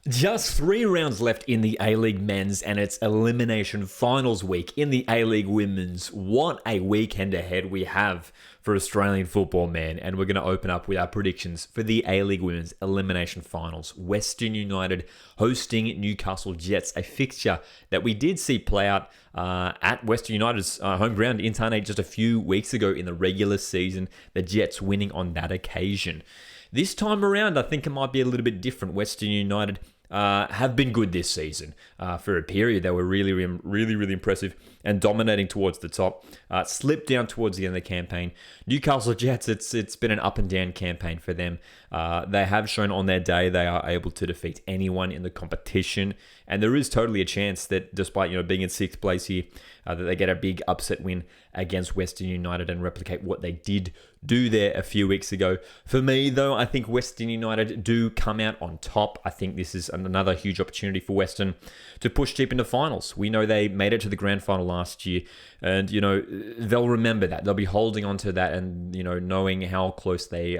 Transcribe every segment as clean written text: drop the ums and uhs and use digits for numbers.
Just 3 rounds left in the A-League Men's and its Elimination Finals week in the A-League Women's. What a weekend ahead we have for Australian football, man. And we're going to open up with our predictions for the A-League Women's Elimination Finals. Western United hosting Newcastle Jets, a fixture that we did see play out at Western United's home ground in Adelaide just a few weeks ago in the regular season. The Jets winning on that occasion. This time around, I think it might be a little bit different. Western United have been good this season. For a period, they were really impressive and dominating towards the top. Slipped down towards the end of the campaign. Newcastle Jets, it's been an up and down campaign for them. They have shown on their day they are able to defeat anyone in the competition, and there is totally a chance that despite being in sixth place here, that they get a big upset win against Western United and replicate what they did do there a few weeks ago. For me, though, I think Western United do come out on top. I think this is another huge opportunity for Western to push deep into finals. We know they made it to the grand final last year, and they'll remember that. They'll be holding on to that, and knowing how close they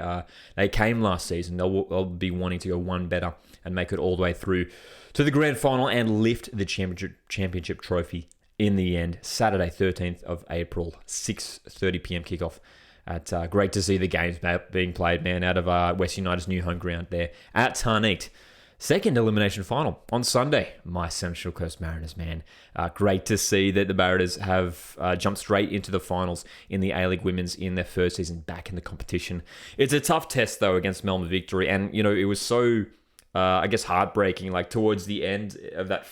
came last season, they'll be wanting to go one better and make it all the way through to the grand final and lift the championship trophy in the end. Saturday, 13th of April, 6:30 p.m. kickoff. Great to see the games being played, man, out of West United's new home ground there at Tarneet. Second elimination final on Sunday. My Central Coast Mariners, man. Great to see that the Mariners have jumped straight into the finals in the A-League Women's in their first season back in the competition. It's a tough test, though, against Melbourne Victory, and, it was so heartbreaking, like towards the end of that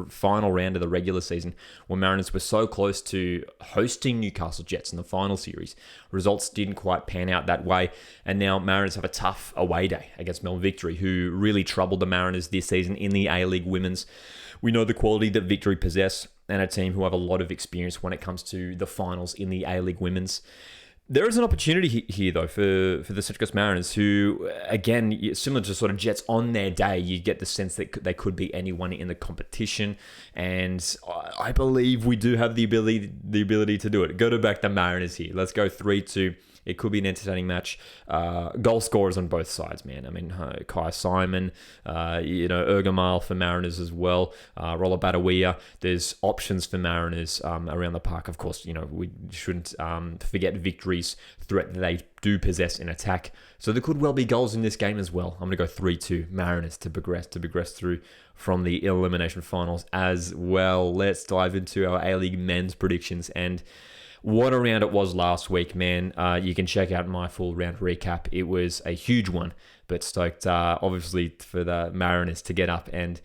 final round of the regular season, where Mariners were so close to hosting Newcastle Jets in the final series. Results didn't quite pan out that way, and now Mariners have a tough away day against Melbourne Victory, who really troubled the Mariners this season in the A-League Women's. We know the quality that Victory possess, and a team who have a lot of experience when it comes to the finals in the A-League Women's. There is an opportunity here, though, for the Central Coast Mariners, who, again, similar to sort of Jets on their day, you get the sense that they could be anyone in the competition, and I believe we do have the ability to do it. Go to back the Mariners here. Let's go 3-2. It could be an entertaining match. Goal scorers on both sides, man. I mean, Kai Simon, Ergamile for Mariners as well. Rolla Badawia. There's options for Mariners around the park. Of course, we shouldn't forget Victory's threat that they do possess in attack. So there could well be goals in this game as well. I'm going to go 3-2 Mariners to progress through from the elimination finals as well. Let's dive into our A-League men's predictions, and what a round it was last week, man. You can check out my full round recap. It was a huge one, but stoked, obviously, for the Mariners to get up and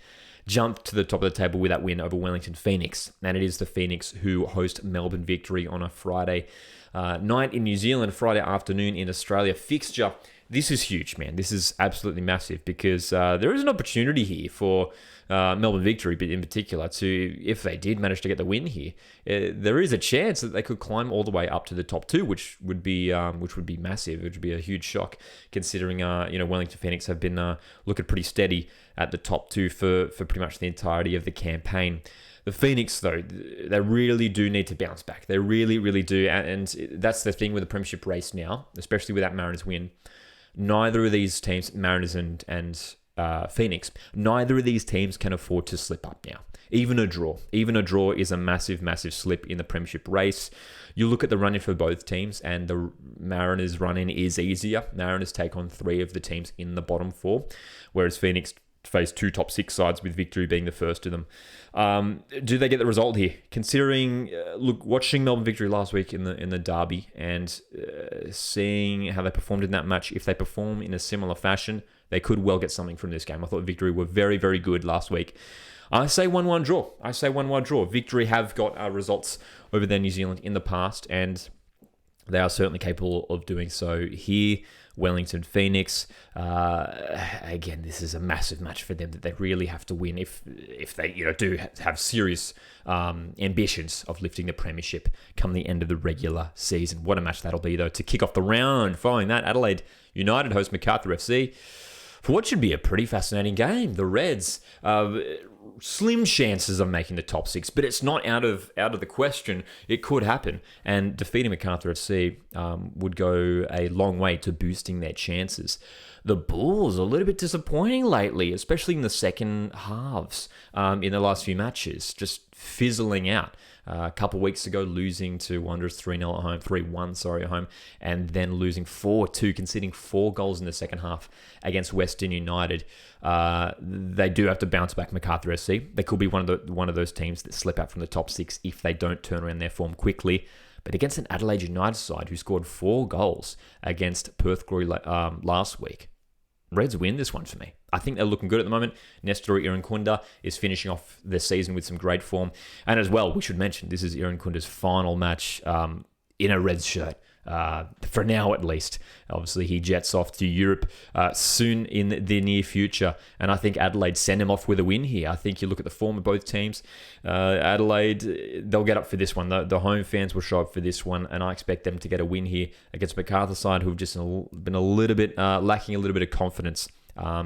jump to the top of the table with that win over Wellington Phoenix. And it is the Phoenix who host Melbourne Victory on a Friday night in New Zealand, Friday afternoon in Australia. Fixture. This is huge, man. This is absolutely massive because there is an opportunity here for Melbourne Victory, but in particular, if they did manage to get the win here, there is a chance that they could climb all the way up to the top two, which would be massive. Which would be a huge shock, considering Wellington Phoenix have been looking pretty steady at the top two for pretty much the entirety of the campaign. The Phoenix, though, they really do need to bounce back. They really do, and that's the thing with the premiership race now, especially with that Mariners win. Neither of these teams, Mariners and Phoenix, neither of these teams can afford to slip up now. Even a draw is a massive slip in the premiership race. You look at the run-in for both teams, and the Mariners run-in is easier. Mariners take on 3 of the teams in the bottom 4, whereas Phoenix face 2 top 6 sides, with Victory being the first of them. Do they get the result here? Considering, watching Melbourne Victory last week in the derby and seeing how they performed in that match, if they perform in a similar fashion, they could well get something from this game. I thought Victory were very good last week. I say 1-1 draw. Victory have got results over there in New Zealand in the past, and they are certainly capable of doing so here. Wellington Phoenix, again, this is a massive match for them that they really have to win if they do have serious ambitions of lifting the premiership come the end of the regular season. What a match that'll be, though, to kick off the round. Following that, Adelaide United host Macarthur FC for what should be a pretty fascinating game. The Reds, slim chances of making the top 6, but it's not out of the question. It could happen, and defeating Macarthur FC would go a long way to boosting their chances. The Bulls are a little bit disappointing lately, especially in the second halves in the last few matches, just fizzling out. A couple of weeks ago, losing to Wanderers 3-0 at home, 3-1, at home, and then losing 4-2, conceding 4 goals in the second half against Western United. They do have to bounce back Macarthur SC. They could be one of those teams that slip out from the top 6 if they don't turn around their form quickly. But against an Adelaide United side who scored 4 goals against Perth Glory last week, Reds win this one for me. I think they're looking good at the moment. Nestor Irankunda is finishing off the season with some great form. And as well, we should mention, this is Irankunda's final match in a Reds shirt. For now, at least. Obviously, he jets off to Europe soon in the near future. And I think Adelaide send him off with a win here. I think you look at the form of both teams. Adelaide, they'll get up for this one. The home fans will show up for this one. And I expect them to get a win here against Macarthur side, who've just been a little bit lacking a little bit of confidence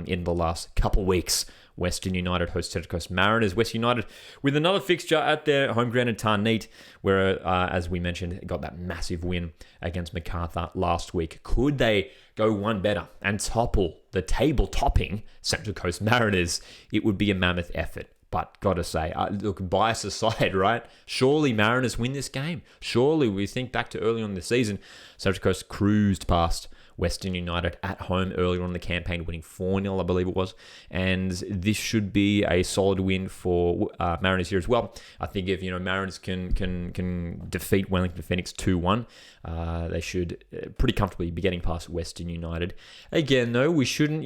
in the last couple weeks. Western United host Central Coast Mariners. West United with another fixture at their home ground in Tarneet, where, as we mentioned, got that massive win against Macarthur last week. Could they go one better and topple the table-topping Central Coast Mariners? It would be a mammoth effort. But gotta say, look, bias aside, right? Surely Mariners win this game. Surely, we think back to early on in the season, Central Coast cruised past Western United at home earlier on in the campaign, winning 4-0, I believe it was. And this should be a solid win for Mariners here as well. I think if Mariners can defeat Wellington Phoenix 2-1, they should pretty comfortably be getting past Western United. Again, though, we shouldn't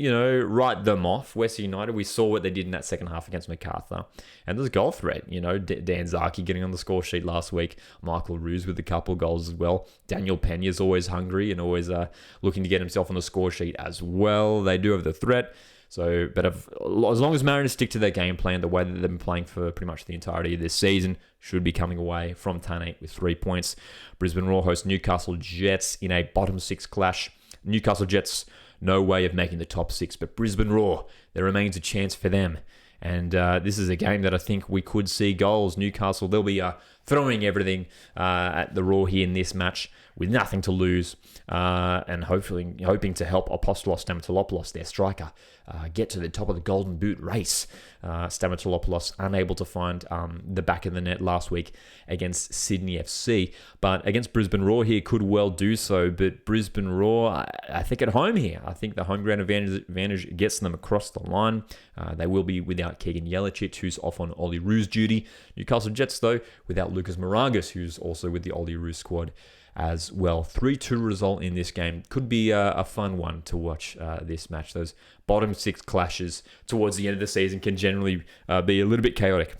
write them off. Western United, we saw what they did in that second half against Macarthur. And there's a goal threat. Dan Zaki getting on the score sheet last week. Michael Roos with a couple of goals as well. Daniel Pena's always hungry and always looking to get himself on the score sheet as well. They do have the threat. So, but as long as Mariners stick to their game plan, the way that they've been playing for pretty much the entirety of this season, should be coming away from Tarneet with 3 points. Brisbane Roar host Newcastle Jets in a bottom 6 clash. Newcastle Jets, no way of making the top 6, but Brisbane Roar, there remains a chance for them. And this is a game that I think we could see goals. Newcastle, they'll be throwing everything at the Roar here in this match with nothing to lose, and hoping to help Apostolos Stamatolopoulos, their striker, get to the top of the Golden Boot race. Stamatolopoulos unable to find the back of the net last week against Sydney FC, but against Brisbane Roar here could well do so. But Brisbane Roar, I think at home here, I think the home ground advantage gets them across the line. They will be without Keegan Jelicic, who's off on Ollie Roos duty. Newcastle Jets, though, without Lucas Moragas, who's also with the Ollie Roos squad as well. 3-2 result in this game. Could be a fun one to watch this match. Those bottom 6 clashes towards the end of the season can generally be a little bit chaotic.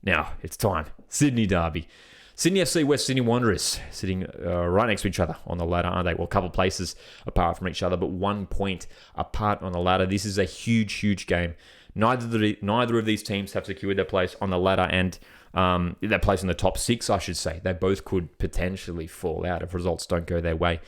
Now, it's time. Sydney Derby. Sydney FC, West Sydney Wanderers, sitting right next to each other on the ladder, aren't they? Well, a couple of places apart from each other, but 1 point apart on the ladder. This is a huge, huge game. Neither of these teams have secured their place on the ladder, and their place in the top 6, I should say. They both could potentially fall out if results don't go their way.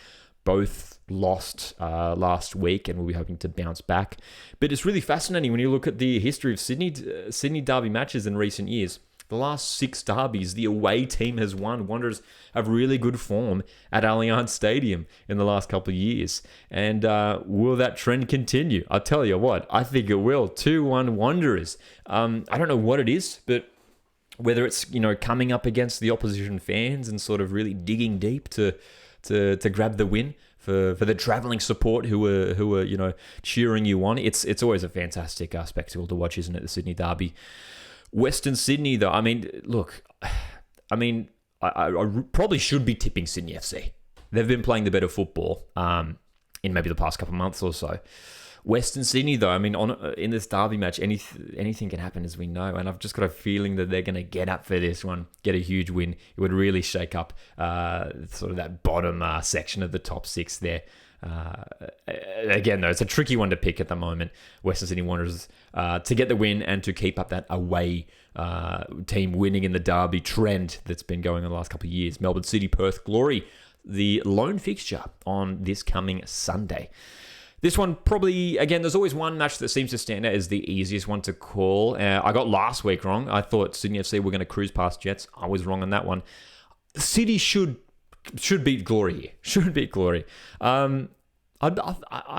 Both lost last week and will be hoping to bounce back. But it's really fascinating when you look at the history of Sydney Derby matches in recent years. The last 6 derbies, the away team has won. Wanderers have really good form at Allianz Stadium in the last couple of years. And will that trend continue? I'll tell you what, I think it will. 2-1 Wanderers. I don't know what it is, but whether it's coming up against the opposition fans and sort of really digging deep to grab the win for the travelling support who are cheering you on. It's always a fantastic spectacle to watch, isn't it? The Sydney Derby. Western Sydney, though, I probably should be tipping Sydney FC. They've been playing the better football in maybe the past couple of months or so. Western Sydney, though, in this derby match, anything can happen, as we know, and I've just got a feeling that they're going to get up for this one, get a huge win. It would really shake up sort of that bottom section of the top 6 there. Again, though, it's a tricky one to pick at the moment. Western Sydney Wanderers to get the win and to keep up that away team winning in the derby trend that's been going on the last couple of years. Melbourne City, Perth Glory, the lone fixture on this coming Sunday. This one probably, again, there's always one match that seems to stand out as the easiest one to call. I got last week wrong. I thought Sydney FC were going to cruise past Jets. I was wrong on that one. City should beat Glory here. Should beat Glory. I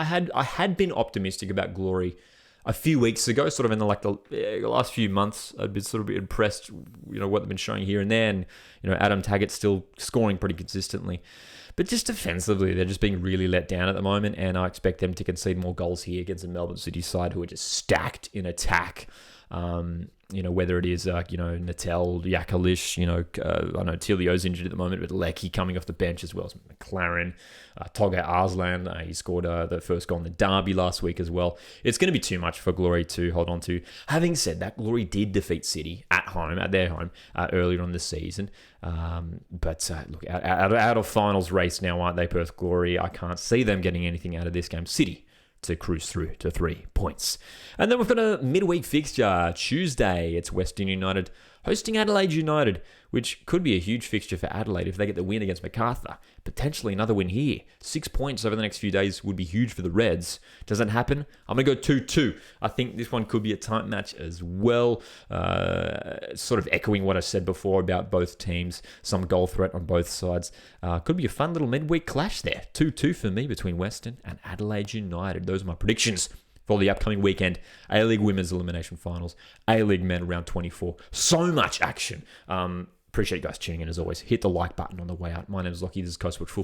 had been optimistic about Glory a few weeks ago, sort of in the last few months. I'd been sort of impressed, what they've been showing here and there, and Adam Taggart's still scoring pretty consistently. But just defensively, they're just being really let down at the moment, and I expect them to concede more goals here against the Melbourne City side, who are just stacked in attack. Whether it is, Natel, Yakalish, I know Tilio's injured at the moment, but Lecky coming off the bench as well as McLaren, Toga Arslan, he scored the first goal in the derby last week as well. It's going to be too much for Glory to hold on to. Having said that, Glory did defeat City at their home, earlier on this season. But look, out of finals race now, aren't they, Perth Glory? I can't see them getting anything out of this game. City to cruise through to 3 points. And then we've got a midweek fixture. Tuesday, it's Western United hosting Adelaide United, which could be a huge fixture for Adelaide if they get the win against Macarthur. Potentially another win here. 6 points over the next few days would be huge for the Reds. Does that happen? I'm going to go 2-2. I think this one could be a tight match as well. Sort of echoing what I said before about both teams. Some goal threat on both sides. Could be a fun little midweek clash there. 2-2 for me between Western and Adelaide United. Those are my predictions for the upcoming weekend. A-League Women's Elimination Finals. A-League Men Round 24. So much action. Appreciate you guys tuning in as always. Hit the like button on the way out. My name is Lockie. This is Coastwatch Football.